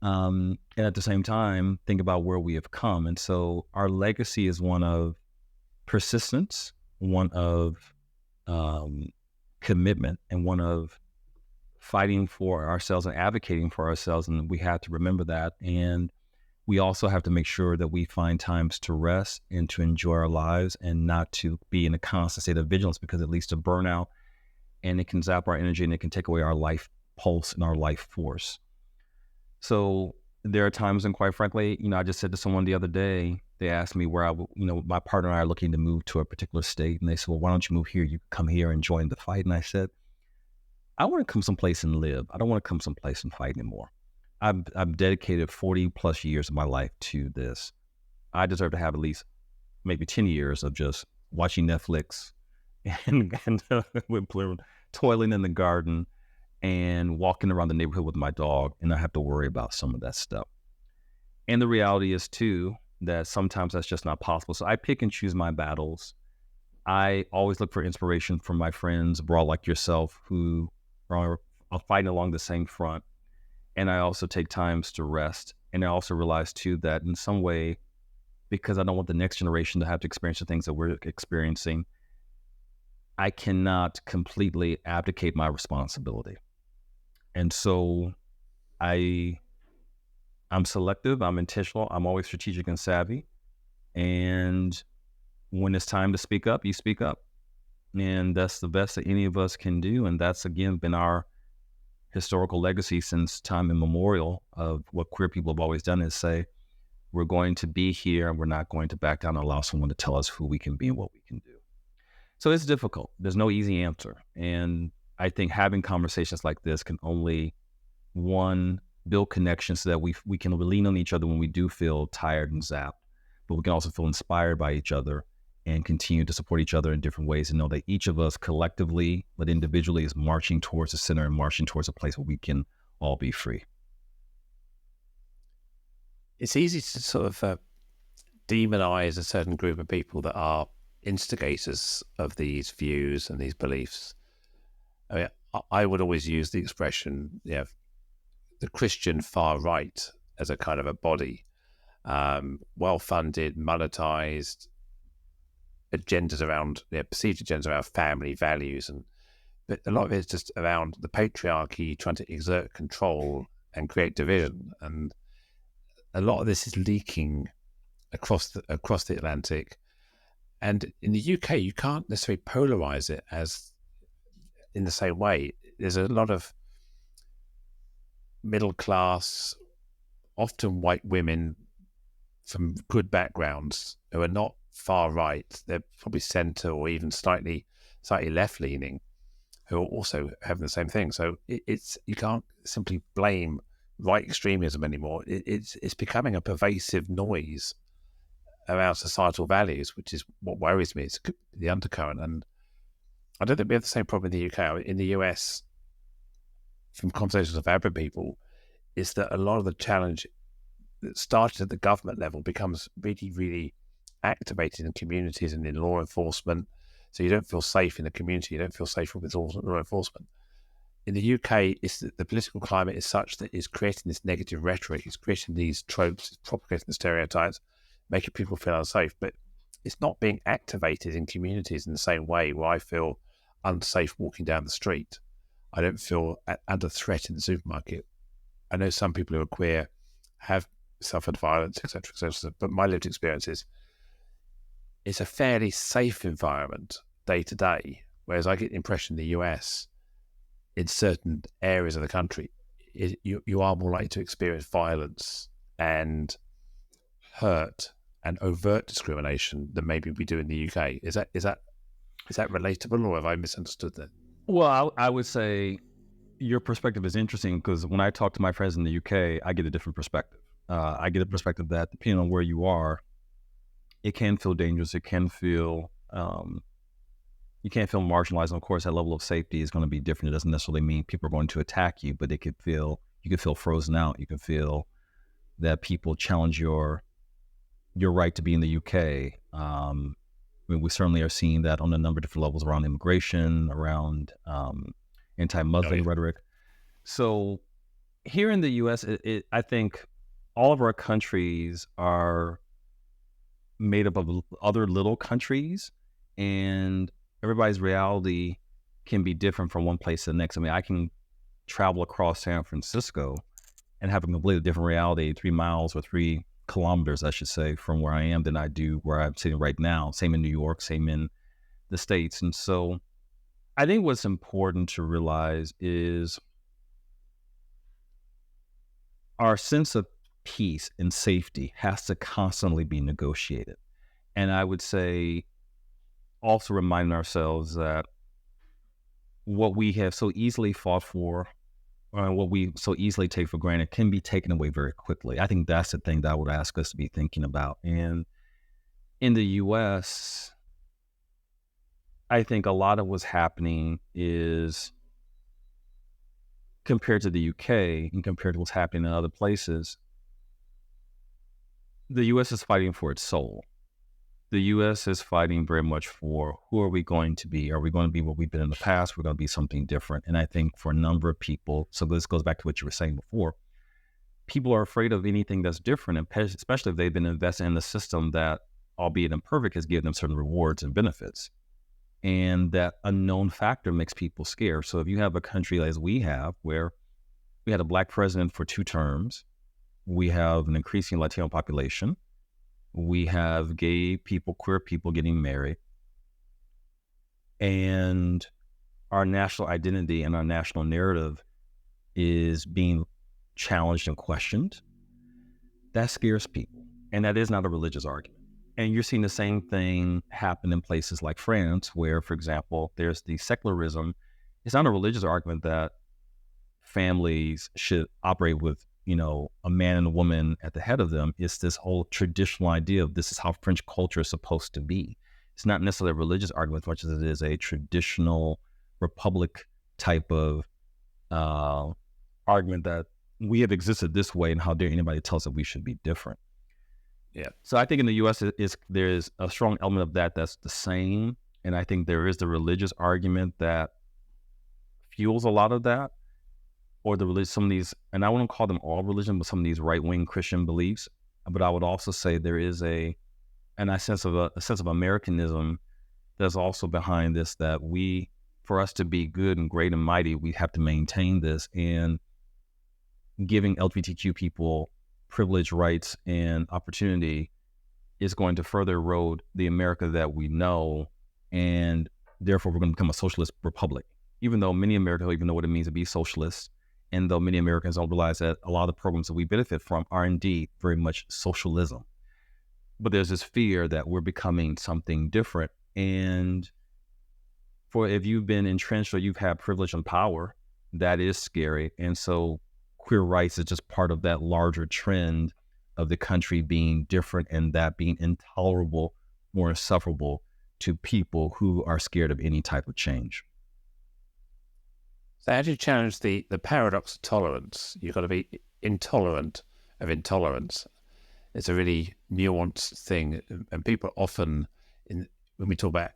And at the same time, think about where we have come. And so our legacy is one of persistence, one of um, commitment, and one of fighting for ourselves and advocating for ourselves. And we have to remember that. And we also have to make sure that we find times to rest and to enjoy our lives and not to be in a constant state of vigilance, because it leads to burnout and it can zap our energy and it can take away our life pulse and our life force. So there are times, and quite frankly, I just said to someone the other day, they asked me where my partner and I are looking to move to a particular state. And they said, well, why don't you move here? You come here and join the fight. And I said, I want to come someplace and live. I don't want to come someplace and fight anymore. I've dedicated 40 plus years of my life to this. I deserve to have at least maybe 10 years of just watching Netflix and toiling in the garden and walking around the neighborhood with my dog, and I have to worry about some of that stuff. And the reality is too that sometimes that's just not possible. So I pick and choose my battles. I always look for inspiration from my friends abroad like yourself who are fighting along the same front. And I also take times to rest. And I also realize too that in some way, because I don't want the next generation to have to experience the things that we're experiencing, I cannot completely abdicate my responsibility. And so I'm selective, I'm intentional, I'm always strategic and savvy. And when it's time to speak up, you speak up. And that's the best that any of us can do. And that's, again, been our historical legacy since time immemorial of what queer people have always done, is say, we're going to be here and we're not going to back down and allow someone to tell us who we can be and what we can do. So it's difficult. There's no easy answer. And I think having conversations like this can only, one, build connections so that we can lean on each other when we do feel tired and zapped, but we can also feel inspired by each other and continue to support each other in different ways, and know that each of us collectively, but individually, is marching towards the center and marching towards a place where we can all be free. It's easy to sort of demonize a certain group of people that are instigators of these views and these beliefs. I mean, I would always use the expression, the Christian far right as a kind of a body, well-funded, monetized, agendas around, perceived agendas around family values, but a lot of it is just around the patriarchy trying to exert control and create division, and a lot of this is leaking across the Atlantic. And in the UK, you can't necessarily polarize it as in the same way. There's a lot of middle class, often white women from good backgrounds who are not far right. They're probably centre or even slightly left leaning, who are also having the same thing. So it's you can't simply blame right extremism anymore. It's becoming a pervasive noise around societal values, which is what worries me. It's the undercurrent. And I don't think we have the same problem in the UK. In the US, from conversations with Arab people, is that a lot of the challenge that started at the government level becomes really, really activated in communities and in law enforcement. So you don't feel safe in the community. You don't feel safe with law enforcement. In the UK, it's the political climate is such that it's creating this negative rhetoric. It's creating these tropes, it's propagating the stereotypes, making people feel unsafe. But it's not being activated in communities in the same way where I feel unsafe walking down the street. I don't feel under threat in the supermarket. I know some people who are queer have suffered violence, etc., etc. But my lived experience is it's a fairly safe environment day to day. Whereas I get the impression in the US, in certain areas of the country, you are more likely to experience violence and hurt and overt discrimination than maybe we do in the UK. Is that relatable, or have I misunderstood that? Well, I would say your perspective is interesting, because when I talk to my friends in the UK, I get a different perspective. I get a perspective that, depending on where you are, it can feel dangerous. It can feel, you can't feel marginalized. And of course, that level of safety is going to be different. It doesn't necessarily mean people are going to attack you, but you can feel You can feel frozen out. You can feel that people challenge your right to be in the UK. I mean, we certainly are seeing that on a number of different levels around immigration, around Oh, yeah. anti-Muslim rhetoric. So here in the U.S., I think all of our countries are made up of other little countries, and everybody's reality can be different from one place to the next. I mean, I can travel across San Francisco and have a completely different reality 3 miles or 3 kilometers, I should say, from where I am than I do where I'm sitting right now. Same in New York, same in the States. And so I think what's important to realize is our sense of peace and safety has to constantly be negotiated. And I would say also reminding ourselves that what we have so easily fought for, what we so easily take for granted, can be taken away very quickly. I think that's the thing that I would ask us to be thinking about. And in the US, I think a lot of what's happening is, compared to the UK and compared to what's happening in other places, the US is fighting for its soul. The US is fighting very much for, who are we going to be? Are we going to be what we've been in the past? We're going to be something different. And I think for a number of people, so this goes back to what you were saying before, people are afraid of anything that's different, and especially if they've been invested in the system that, albeit imperfect, has given them certain rewards and benefits. And that unknown factor makes people scared. So if you have a country as we have, where we had a Black president for 2 terms, we have an increasing Latino population, we have gay people, queer people getting married, and our national identity and our national narrative is being challenged and questioned, that scares people. And that is not a religious argument. And you're seeing the same thing happen in places like France, where, for example, there's the secularism. It's not a religious argument that families should operate with, a man and a woman at the head of them. It's this whole traditional idea of, this is how French culture is supposed to be. It's not necessarily a religious argument as much as it is a traditional republic type of argument that we have existed this way, and how dare anybody tell us that we should be different. Yeah. So I think in the U.S. There's a strong element of that that's the same, and I think there is the religious argument that fuels a lot of that, or some of these, and I wouldn't call them all religion, but some of these right-wing Christian beliefs. But I would also say there is a sense of Americanism that's also behind this, that for us to be good and great and mighty, we have to maintain this, and giving LGBTQ people privilege, rights, and opportunity is going to further erode the America that we know, and therefore we're going to become a socialist republic. Even though many Americans don't even know what it means to be socialist, and though many Americans don't realize that a lot of the programs that we benefit from are indeed very much socialism. But there's this fear that we're becoming something different. And if you've been entrenched or you've had privilege and power, that is scary. And so queer rights is just part of that larger trend of the country being different, and that being intolerable, more insufferable to people who are scared of any type of change. So how do you challenge the paradox of tolerance? You've got to be intolerant of intolerance. It's a really nuanced thing. And people often, when we talk about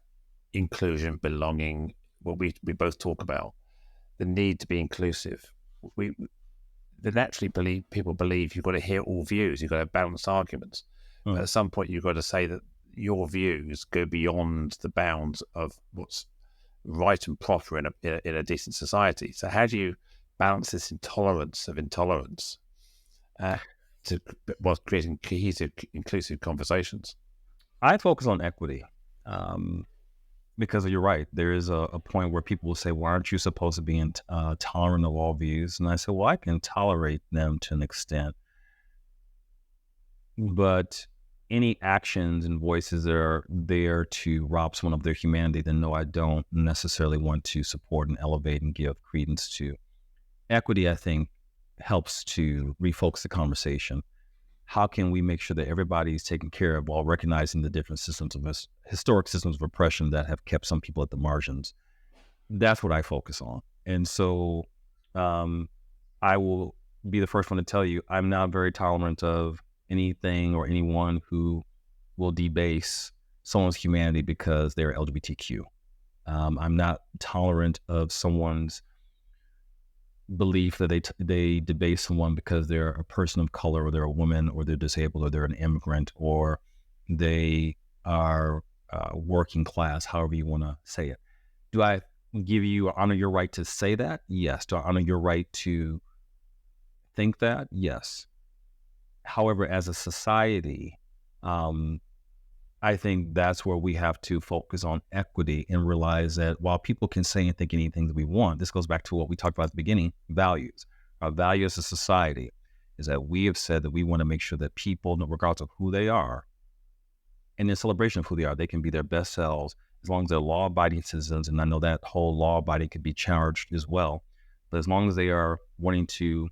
inclusion, belonging, what we both talk about, the need to be inclusive, they naturally people believe you've got to hear all views, you've got to balance arguments. But at some point, you've got to say that your views go beyond the bounds of what's right and proper in a decent society. So how do you balance this intolerance of intolerance while creating cohesive, inclusive conversations? I focus on equity, because you're right. There is a point where people will say, "Why aren't you supposed to be tolerant of all views?" And I say, "Well, I can tolerate them to an extent, but any actions and voices that are there to rob someone of their humanity, then no, I don't necessarily want to support and elevate and give credence to." Equity, I think, helps to refocus the conversation. How can we make sure that everybody is taken care of while recognizing the different systems of historic systems of oppression that have kept some people at the margins? That's what I focus on. And so I will be the first one to tell you, I'm not very tolerant of anything or anyone who will debase someone's humanity because they're LGBTQ. I'm not tolerant of someone's belief that they debase someone because they're a person of color, or they're a woman, or they're disabled, or they're an immigrant, or they are working class, however you want to say it. Do I honor your right to say that? Yes. Do I honor your right to think that? Yes. However, as a society, I think that's where we have to focus on equity and realize that while people can say and think anything that we want, this goes back to what we talked about at the beginning, values. Our value as a society is that we have said that we want to make sure that people, regardless of who they are, and in celebration of who they are, they can be their best selves as long as they're law-abiding citizens. And I know that whole law-abiding could be charged as well. But as long as they are wanting to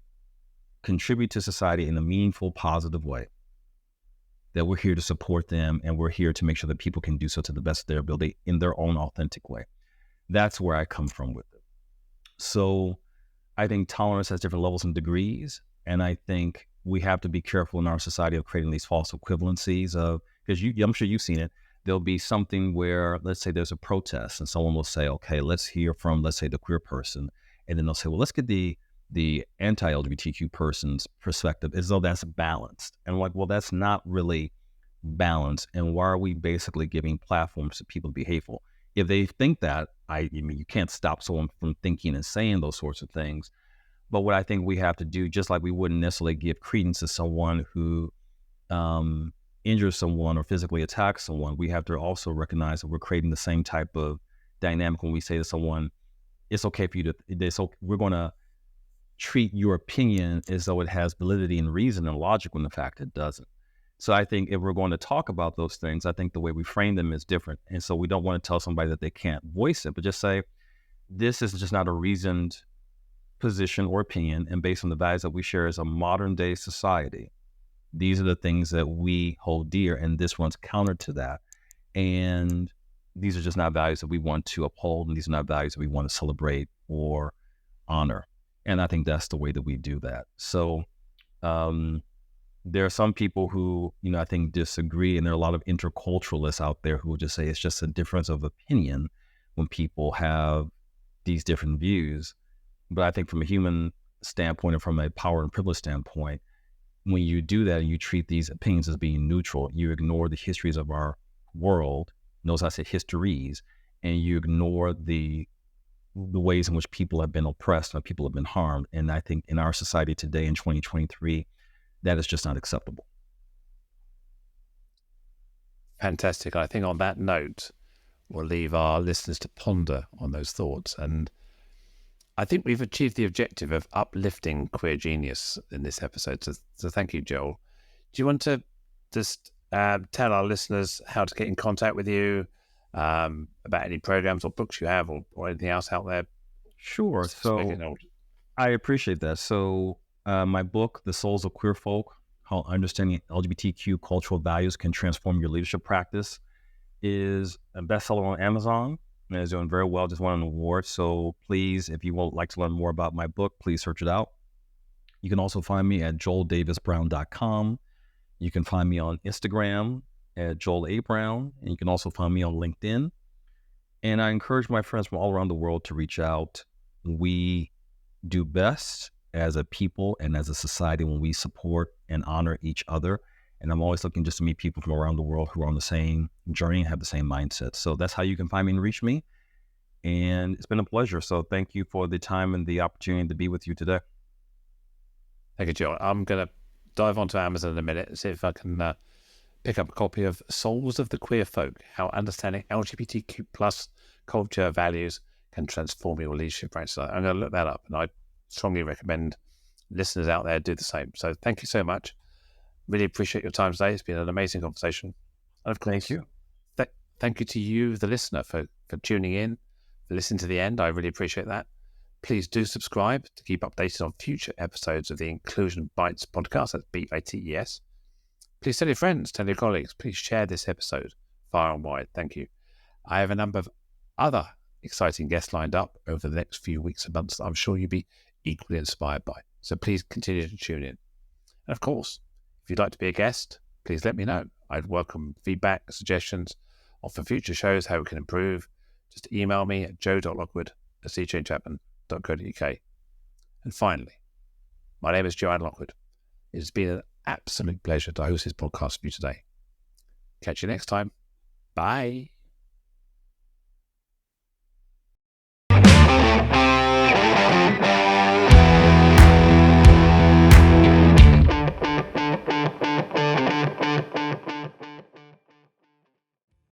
contribute to society in a meaningful, positive way, that we're here to support them, and we're here to make sure that people can do so to the best of their ability in their own authentic way. That's where I come from with it. So I think tolerance has different levels and degrees. And I think we have to be careful in our society of creating these false equivalencies of, because I'm sure you've seen it, there'll be something where, let's say there's a protest and someone will say, okay, let's hear from, let's say, the queer person. And then they'll say, well, let's get the anti-LGBTQ person's perspective, as though that's balanced. And I'm like, well, that's not really balanced. And why are we basically giving platforms to people to be hateful? If they think that, I mean, you can't stop someone from thinking and saying those sorts of things. But what I think we have to do, just like we wouldn't necessarily give credence to someone who injures someone or physically attacks someone, we have to also recognize that we're creating the same type of dynamic when we say to someone, it's okay for you to, we're going to treat your opinion as though it has validity and reason and logic, when in fact it doesn't. So I think if we're going to talk about those things, I think the way we frame them is different. And so we don't want to tell somebody that they can't voice it, but just say, this is just not a reasoned position or opinion. And based on the values that we share as a modern day society, these are the things that we hold dear. And this runs counter to that. And these are just not values that we want to uphold. And these are not values that we want to celebrate or honor. And I think that's the way that we do that. So there are some people who, I think disagree. And there are a lot of interculturalists out there who will just say it's just a difference of opinion when people have these different views. But I think from a human standpoint and from a power and privilege standpoint, when you do that and you treat these opinions as being neutral, you ignore the histories of our world. Notice I said histories, and you ignore the ways in which people have been oppressed and people have been harmed. And I think in our society today in 2023, that is just not acceptable. Fantastic. I think on that note, we'll leave our listeners to ponder on those thoughts. And I think we've achieved the objective of uplifting queer genius in this episode. So thank you, Joel. Do you want to just tell our listeners how to get in contact with you, about any programs or books you have, or anything else out there? Sure. So I appreciate that. So my book, The Souls of Queer Folk, How Understanding LGBTQ Cultural Values Can Transform Your Leadership Practice, is a bestseller on Amazon and is doing very well, just won an award. So please, if you would like to learn more about my book, please search it out. You can also find me at joeldavisbrown.com. You can find me on Instagram at Joel A. Brown, and you can also find me on LinkedIn. And I encourage my friends from all around the world to reach out. We do best as a people and as a society when we support and honor each other. And I'm always looking just to meet people from around the world who are on the same journey and have the same mindset. So that's how you can find me and reach me. And it's been a pleasure. So thank you for the time and the opportunity to be with you today. Thank you, Joel. I'm going to dive onto Amazon in a minute and see if I can pick up a copy of Souls of the Queer Folk, How Understanding LGBTQ plus Culture Values Can Transform Your Leadership Practice. I'm going to look that up, and I strongly recommend listeners out there do the same. So thank you so much. Really appreciate your time today. It's been an amazing conversation. And of course, thank you. Thank you to you, the listener, for tuning in, for listening to the end. I really appreciate that. Please do subscribe to keep updated on future episodes of the Inclusion Bites podcast. That's BITES. Please tell your friends, tell your colleagues. Please share this episode far and wide. Thank you. I have a number of other exciting guests lined up over the next few weeks and months that I'm sure you'll be equally inspired by. So please continue to tune in. And of course, if you'd like to be a guest, please let me know. I'd welcome feedback, suggestions, or for future shows, how we can improve. Just email me at joe.lockwood@cjchapman.co.uk. And finally, my name is Joanne Lockwood. It has been an absolute pleasure to host this podcast for you today. Catch you next time. Bye.